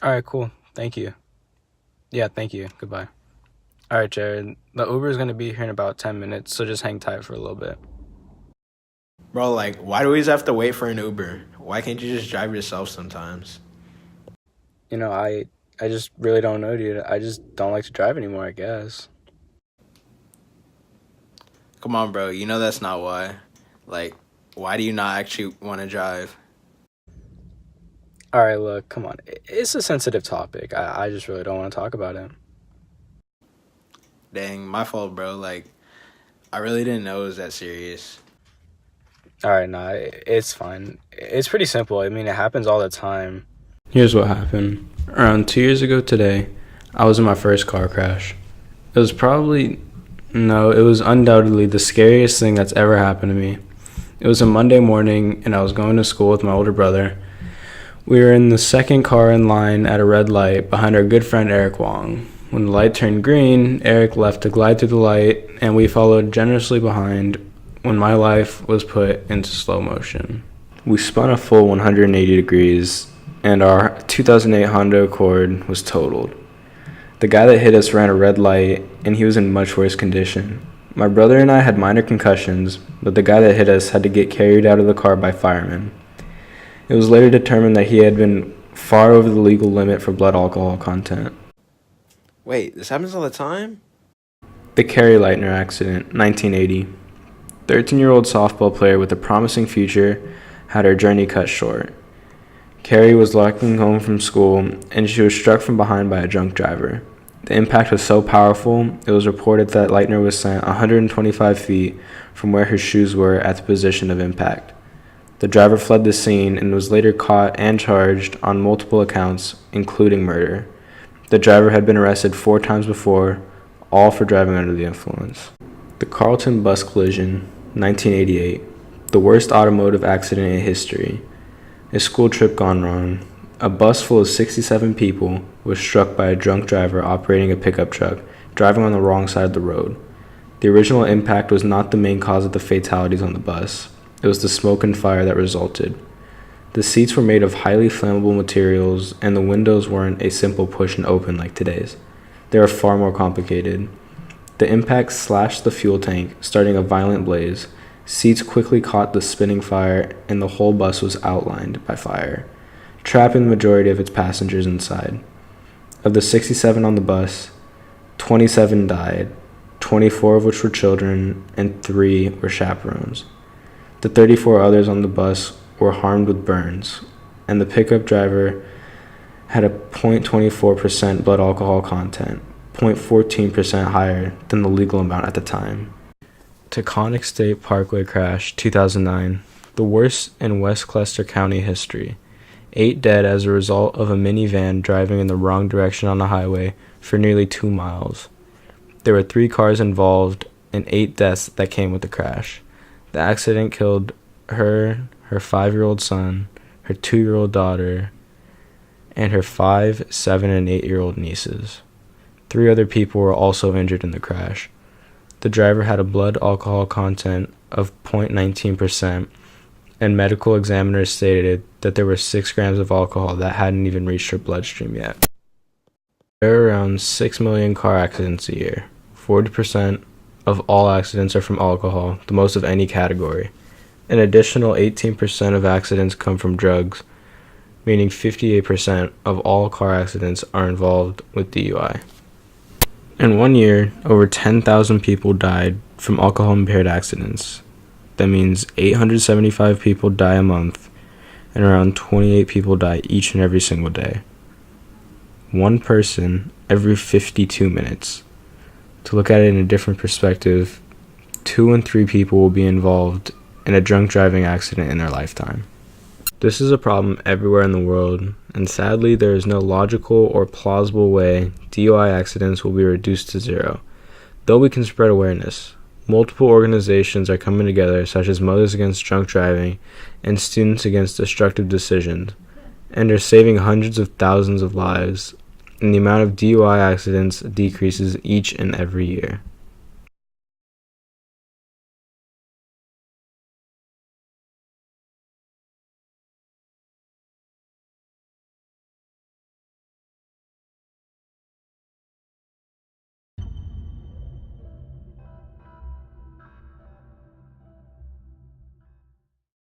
All right, cool. Thank you. Yeah, thank you. Goodbye. All right, Jared. The Uber is going to be here in about 10 minutes, so just hang tight for a little bit. Bro, like, why do we always have to wait for an Uber? Why can't you just drive yourself sometimes? You know, I just really don't know, dude. I just don't like to drive anymore, I guess. Come on, bro. You know that's not why. Like, why do you not actually want to drive? All right, look, come on. It's a sensitive topic. I just really don't want to talk about it. Dang, my fault, bro. Like, I really didn't know it was that serious. All right, nah, it's fine. It's pretty simple. I mean, it happens all the time. Here's what happened. Around 2 years ago today, I was in my first car crash. It was probably, no, it was undoubtedly the scariest thing that's ever happened to me. It was a Monday morning, and I was going to school with my older brother. We were in the second car in line at a red light behind our good friend Eric Wong. When the light turned green, Eric left to glide through the light, and we followed generously behind when my life was put into slow motion. We spun a full 180 degrees, and our 2008 Honda Accord was totaled. The guy that hit us ran a red light, and he was in much worse condition. My brother and I had minor concussions, but the guy that hit us had to get carried out of the car by firemen. It was later determined that he had been far over the legal limit for blood alcohol content. Wait, this happens all the time? The Kerry Leitner accident, 1980. 13-year-old softball player with a promising future had her journey cut short. Kerry was walking home from school, and she was struck from behind by a drunk driver. The impact was so powerful, it was reported that Leitner was sent 125 feet from where her shoes were at the position of impact. The driver fled the scene and was later caught and charged on multiple accounts, including murder. The driver had been arrested 4 times before, all for driving under the influence. The Carlton bus collision, 1988, the worst automotive accident in history. A school trip gone wrong. A bus full of 67 people was struck by a drunk driver operating a pickup truck, driving on the wrong side of the road. The original impact was not the main cause of the fatalities on the bus. It was the smoke and fire that resulted. The seats were made of highly flammable materials, and the windows weren't a simple push and open like today's. They were far more complicated. The impact slashed the fuel tank, starting a violent blaze. Seats quickly caught the spinning fire, and the whole bus was outlined by fire, trapping the majority of its passengers inside. Of the 67 on the bus, 27 died, 24 of which were children, and 3 were chaperones. The 34 others on the bus were harmed with burns, and the pickup driver had a 0.24% blood alcohol content, 0.14% higher than the legal amount at the time. Taconic State Parkway crash, 2009, the worst in Westchester County history. 8 dead as a result of a minivan driving in the wrong direction on the highway for nearly 2 miles. There were 3 cars involved and 8 deaths that came with the crash. The accident killed her 5-year-old son, her 2-year-old daughter, and her 5, 7, and 8-year-old nieces. 3 other people were also injured in the crash. The driver had a blood alcohol content of 0.19%, and medical examiners stated that there were 6 grams of alcohol that hadn't even reached her bloodstream yet. There are around 6 million car accidents a year. 40% of all accidents are from alcohol, the most of any category. An additional 18% of accidents come from drugs, meaning 58% of all car accidents are involved with DUI. In 1 year, over 10,000 people died from alcohol-impaired accidents. That means 875 people die a month, and around 28 people die each and every single day. 1 person every 52 minutes. To look at it in a different perspective, 2 in 3 people will be involved in a drunk driving accident in their lifetime. This is a problem everywhere in the world, and sadly there is no logical or plausible way DUI accidents will be reduced to 0. Though we can spread awareness, multiple organizations are coming together, such as Mothers Against Drunk Driving and Students Against Destructive Decisions, and are saving hundreds of thousands of lives, and the amount of DUI accidents decreases each and every year.